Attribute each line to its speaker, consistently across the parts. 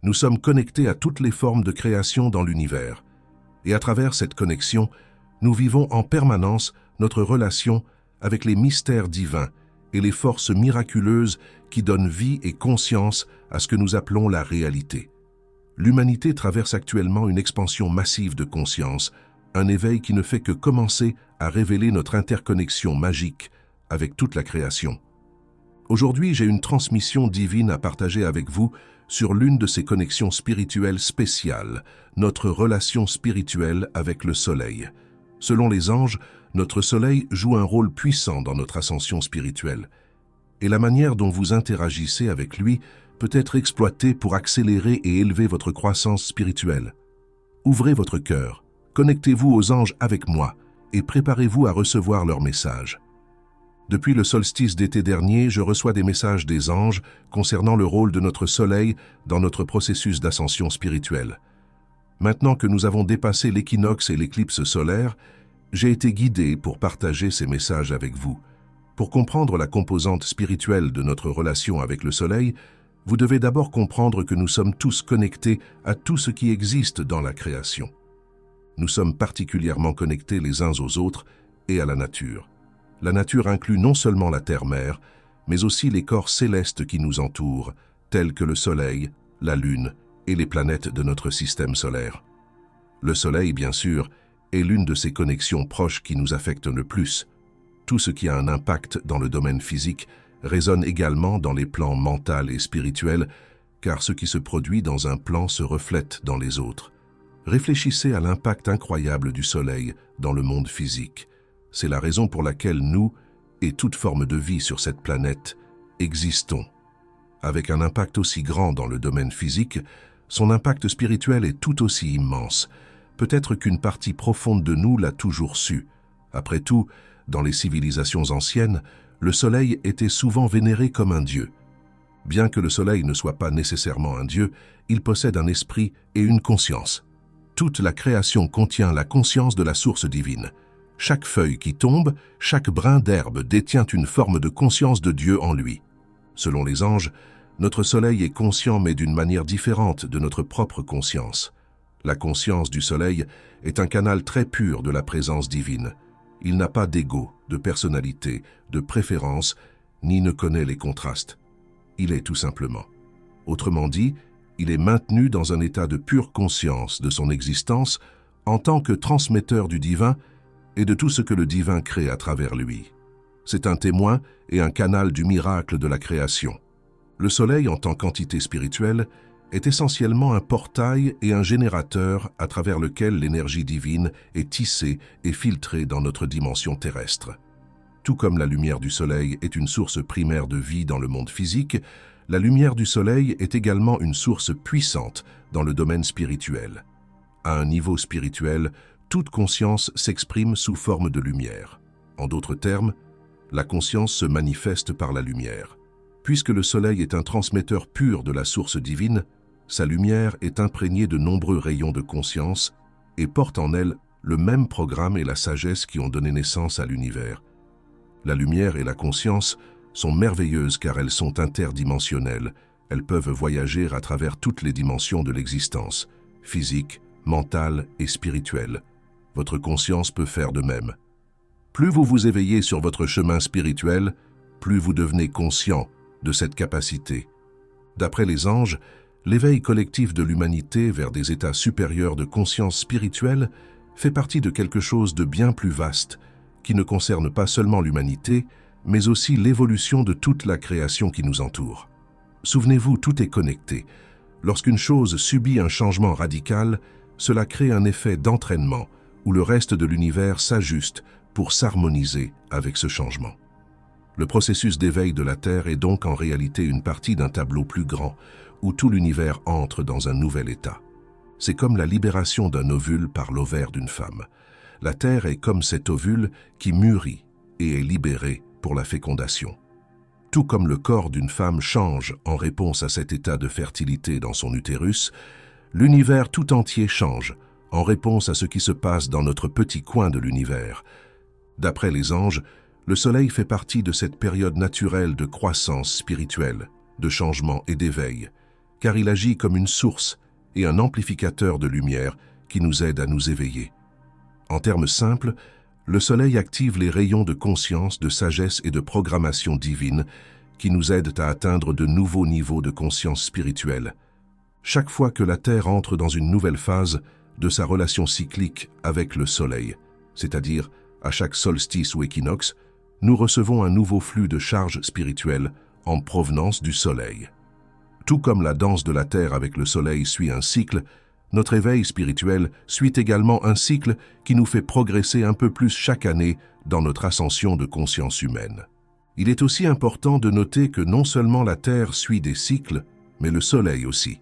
Speaker 1: Nous sommes connectés à toutes les formes de création dans l'univers. Et à travers cette connexion, nous vivons en permanence notre relation avec les mystères divins et les forces miraculeuses qui donnent vie et conscience à ce que nous appelons la réalité. L'humanité traverse actuellement une expansion massive de conscience, un éveil qui ne fait que commencer à révéler notre interconnexion magique avec toute la création. Aujourd'hui, j'ai une transmission divine à partager avec vous sur l'une de ces connexions spirituelles spéciales, notre relation spirituelle avec le Soleil. Selon les anges, notre Soleil joue un rôle puissant dans notre ascension spirituelle. Et la manière dont vous interagissez avec lui peut être exploitée pour accélérer et élever votre croissance spirituelle. Ouvrez votre cœur, connectez-vous aux anges avec moi et préparez-vous à recevoir leurs messages. Depuis le solstice d'été dernier, je reçois des messages des anges concernant le rôle de notre Soleil dans notre processus d'ascension spirituelle. Maintenant que nous avons dépassé l'équinoxe et l'éclipse solaire, j'ai été guidé pour partager ces messages avec vous. Pour comprendre la composante spirituelle de notre relation avec le Soleil, vous devez d'abord comprendre que nous sommes tous connectés à tout ce qui existe dans la création. Nous sommes particulièrement connectés les uns aux autres et à la nature. La nature inclut non seulement la terre-mère, mais aussi les corps célestes qui nous entourent, tels que le Soleil, la Lune et les planètes de notre système solaire. Le Soleil, bien sûr, est l'une de ces connexions proches qui nous affectent le plus. Tout ce qui a un impact dans le domaine physique résonne également dans les plans mental et spirituel, car ce qui se produit dans un plan se reflète dans les autres. Réfléchissez à l'impact incroyable du Soleil dans le monde physique. C'est la raison pour laquelle nous, et toute forme de vie sur cette planète, existons. Avec un impact aussi grand dans le domaine physique, son impact spirituel est tout aussi immense. Peut-être qu'une partie profonde de nous l'a toujours su. Après tout, dans les civilisations anciennes, le Soleil était souvent vénéré comme un dieu. Bien que le Soleil ne soit pas nécessairement un dieu, il possède un esprit et une conscience. Toute la création contient la conscience de la source divine. Chaque feuille qui tombe, chaque brin d'herbe détient une forme de conscience de Dieu en lui. Selon les anges, notre Soleil est conscient mais d'une manière différente de notre propre conscience. La conscience du Soleil est un canal très pur de la présence divine. Il n'a pas d'ego, de personnalité, de préférence, ni ne connaît les contrastes. Il est tout simplement. Autrement dit, il est maintenu dans un état de pure conscience de son existence en tant que transmetteur du divin et de tout ce que le divin crée à travers lui. C'est un témoin et un canal du miracle de la création. Le Soleil, en tant qu'entité spirituelle, est essentiellement un portail et un générateur à travers lequel l'énergie divine est tissée et filtrée dans notre dimension terrestre. Tout comme la lumière du Soleil est une source primaire de vie dans le monde physique, la lumière du Soleil est également une source puissante dans le domaine spirituel. À un niveau spirituel, toute conscience s'exprime sous forme de lumière. En d'autres termes, la conscience se manifeste par la lumière. Puisque le Soleil est un transmetteur pur de la source divine, sa lumière est imprégnée de nombreux rayons de conscience et porte en elle le même programme et la sagesse qui ont donné naissance à l'univers. La lumière et la conscience sont merveilleuses car elles sont interdimensionnelles. Elles peuvent voyager à travers toutes les dimensions de l'existence, physique, mentale et spirituelle. Votre conscience peut faire de même. Plus vous vous éveillez sur votre chemin spirituel, plus vous devenez conscient de cette capacité. D'après les anges, l'éveil collectif de l'humanité vers des états supérieurs de conscience spirituelle fait partie de quelque chose de bien plus vaste, qui ne concerne pas seulement l'humanité, mais aussi l'évolution de toute la création qui nous entoure. Souvenez-vous, tout est connecté. Lorsqu'une chose subit un changement radical, cela crée un effet d'entraînement où le reste de l'univers s'ajuste pour s'harmoniser avec ce changement. Le processus d'éveil de la Terre est donc en réalité une partie d'un tableau plus grand, où tout l'univers entre dans un nouvel état. C'est comme la libération d'un ovule par l'ovaire d'une femme. La Terre est comme cet ovule qui mûrit et est libéré pour la fécondation. Tout comme le corps d'une femme change en réponse à cet état de fertilité dans son utérus, l'univers tout entier change en réponse à ce qui se passe dans notre petit coin de l'univers. D'après les anges, le Soleil fait partie de cette période naturelle de croissance spirituelle, de changement et d'éveil, car il agit comme une source et un amplificateur de lumière qui nous aide à nous éveiller. En termes simples, le soleil active les rayons de conscience, de sagesse et de programmation divine qui nous aident à atteindre de nouveaux niveaux de conscience spirituelle. Chaque fois que la Terre entre dans une nouvelle phase de sa relation cyclique avec le soleil, c'est-à-dire à chaque solstice ou équinoxe, nous recevons un nouveau flux de charge spirituelle en provenance du soleil. Tout comme la danse de la Terre avec le soleil suit un cycle, notre éveil spirituel suit également un cycle qui nous fait progresser un peu plus chaque année dans notre ascension de conscience humaine. Il est aussi important de noter que non seulement la Terre suit des cycles, mais le soleil aussi.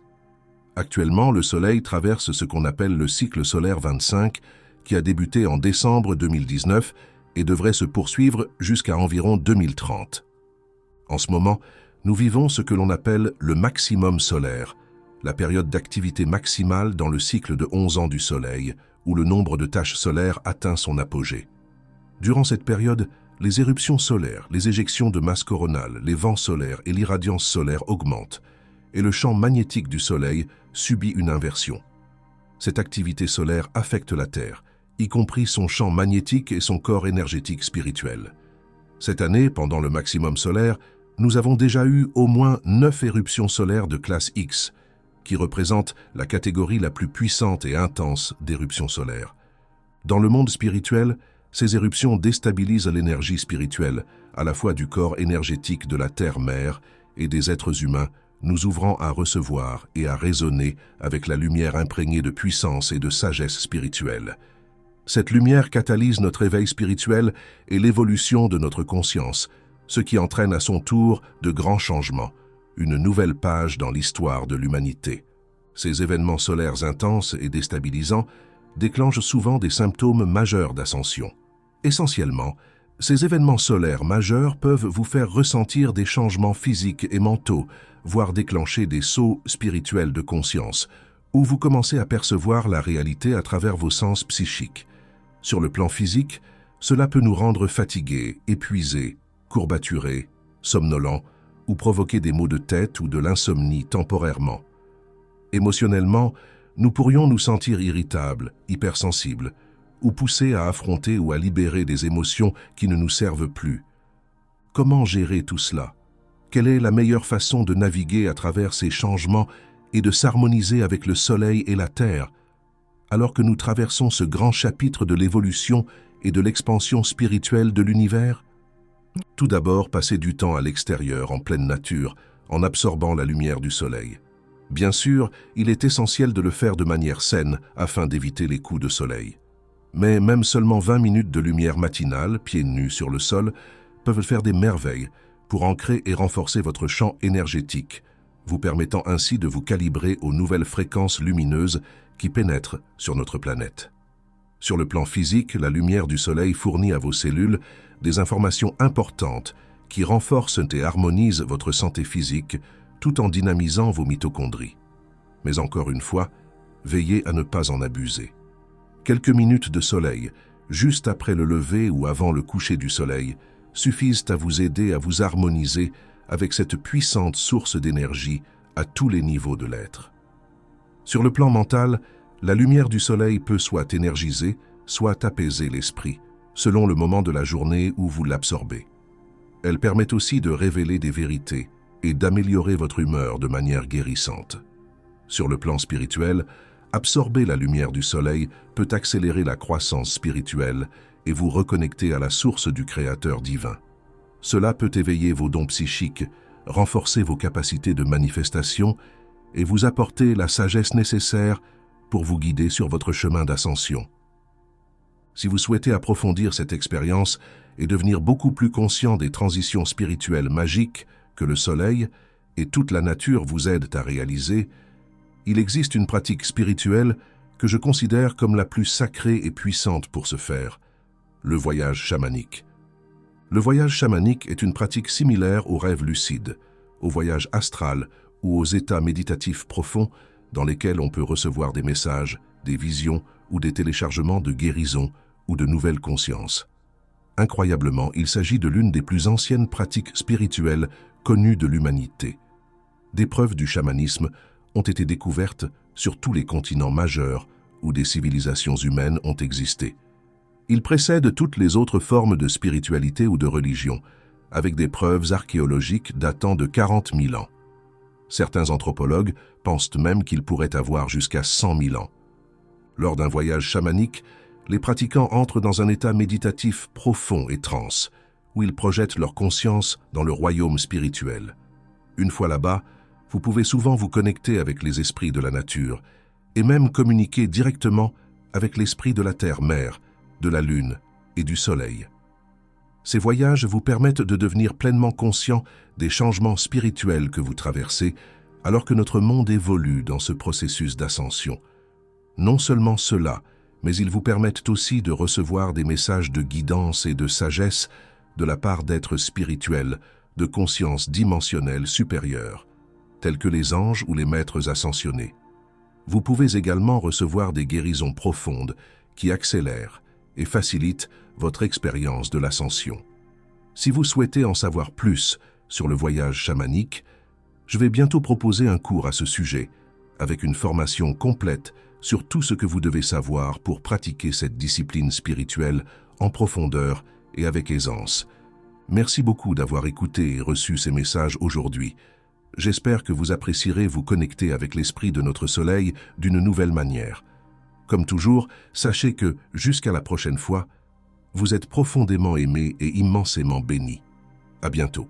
Speaker 1: Actuellement, le soleil traverse ce qu'on appelle le cycle solaire 25, qui a débuté en décembre 2019 et devrait se poursuivre jusqu'à environ 2030. En ce moment, nous vivons ce que l'on appelle le maximum solaire, la période d'activité maximale dans le cycle de 11 ans du Soleil, où le nombre de taches solaires atteint son apogée. Durant cette période, les éruptions solaires, les éjections de masse coronale, les vents solaires et l'irradiance solaire augmentent, et le champ magnétique du Soleil subit une inversion. Cette activité solaire affecte la Terre, y compris son champ magnétique et son corps énergétique spirituel. Cette année, pendant le maximum solaire, nous avons déjà eu au moins 9 éruptions solaires de classe X, qui représentent la catégorie la plus puissante et intense d'éruptions solaires. Dans le monde spirituel, ces éruptions déstabilisent l'énergie spirituelle, à la fois du corps énergétique de la Terre-Mère et des êtres humains, nous ouvrant à recevoir et à raisonner avec la lumière imprégnée de puissance et de sagesse spirituelle. Cette lumière catalyse notre éveil spirituel et l'évolution de notre conscience, ce qui entraîne à son tour de grands changements, une nouvelle page dans l'histoire de l'humanité. Ces événements solaires intenses et déstabilisants déclenchent souvent des symptômes majeurs d'ascension. Essentiellement, ces événements solaires majeurs peuvent vous faire ressentir des changements physiques et mentaux, voire déclencher des sauts spirituels de conscience, où vous commencez à percevoir la réalité à travers vos sens psychiques. Sur le plan physique, cela peut nous rendre fatigués, épuisés, courbaturés, somnolents, ou provoquer des maux de tête ou de l'insomnie temporairement. Émotionnellement, nous pourrions nous sentir irritables, hypersensibles, ou poussés à affronter ou à libérer des émotions qui ne nous servent plus. Comment gérer tout cela? Quelle est la meilleure façon de naviguer à travers ces changements et de s'harmoniser avec le soleil et la terre, alors que nous traversons ce grand chapitre de l'évolution et de l'expansion spirituelle de l'univers? Tout d'abord, passez du temps à l'extérieur, en pleine nature, en absorbant la lumière du soleil. Bien sûr, il est essentiel de le faire de manière saine afin d'éviter les coups de soleil. Mais même seulement 20 minutes de lumière matinale, pieds nus sur le sol, peuvent faire des merveilles pour ancrer et renforcer votre champ énergétique, vous permettant ainsi de vous calibrer aux nouvelles fréquences lumineuses qui pénètrent sur notre planète. Sur le plan physique, la lumière du soleil fournit à vos cellules des informations importantes qui renforcent et harmonisent votre santé physique tout en dynamisant vos mitochondries. Mais encore une fois, veillez à ne pas en abuser. Quelques minutes de soleil, juste après le lever ou avant le coucher du soleil, suffisent à vous aider à vous harmoniser avec cette puissante source d'énergie à tous les niveaux de l'être. Sur le plan mental, la lumière du soleil peut soit énergiser, soit apaiser l'esprit, selon le moment de la journée où vous l'absorbez. Elle permet aussi de révéler des vérités et d'améliorer votre humeur de manière guérissante. Sur le plan spirituel, absorber la lumière du soleil peut accélérer la croissance spirituelle et vous reconnecter à la source du Créateur divin. Cela peut éveiller vos dons psychiques, renforcer vos capacités de manifestation et vous apporter la sagesse nécessaire pour vous guider sur votre chemin d'ascension. Si vous souhaitez approfondir cette expérience et devenir beaucoup plus conscient des transitions spirituelles magiques que le soleil et toute la nature vous aident à réaliser, il existe une pratique spirituelle que je considère comme la plus sacrée et puissante pour ce faire, le voyage chamanique. Le voyage chamanique est une pratique similaire au rêve lucide, au voyage astral ou aux états méditatifs profonds dans lesquels on peut recevoir des messages, des visions ou des téléchargements de guérison ou de nouvelles consciences. Incroyablement, il s'agit de l'une des plus anciennes pratiques spirituelles connues de l'humanité. Des preuves du chamanisme ont été découvertes sur tous les continents majeurs où des civilisations humaines ont existé. Ils précèdent toutes les autres formes de spiritualité ou de religion, avec des preuves archéologiques datant de 40 000 ans. Certains anthropologues pensent même qu'ils pourraient avoir jusqu'à 100 000 ans. Lors d'un voyage chamanique, les pratiquants entrent dans un état méditatif profond et transe, où ils projettent leur conscience dans le royaume spirituel. Une fois là-bas, vous pouvez souvent vous connecter avec les esprits de la nature et même communiquer directement avec l'esprit de la terre-mère, de la lune et du soleil. Ces voyages vous permettent de devenir pleinement conscient des changements spirituels que vous traversez alors que notre monde évolue dans ce processus d'ascension. Non seulement cela, mais ils vous permettent aussi de recevoir des messages de guidance et de sagesse de la part d'êtres spirituels, de conscience dimensionnelle supérieure, tels que les anges ou les maîtres ascensionnés. Vous pouvez également recevoir des guérisons profondes qui accélèrent et facilitent votre expérience de l'ascension. Si vous souhaitez en savoir plus sur le voyage chamanique, je vais bientôt proposer un cours à ce sujet, avec une formation complète sur tout ce que vous devez savoir pour pratiquer cette discipline spirituelle en profondeur et avec aisance. Merci beaucoup d'avoir écouté et reçu ces messages aujourd'hui. J'espère que vous apprécierez vous connecter avec l'esprit de notre soleil d'une nouvelle manière. Comme toujours, sachez que, jusqu'à la prochaine fois, vous êtes profondément aimés et immensément bénis. À bientôt.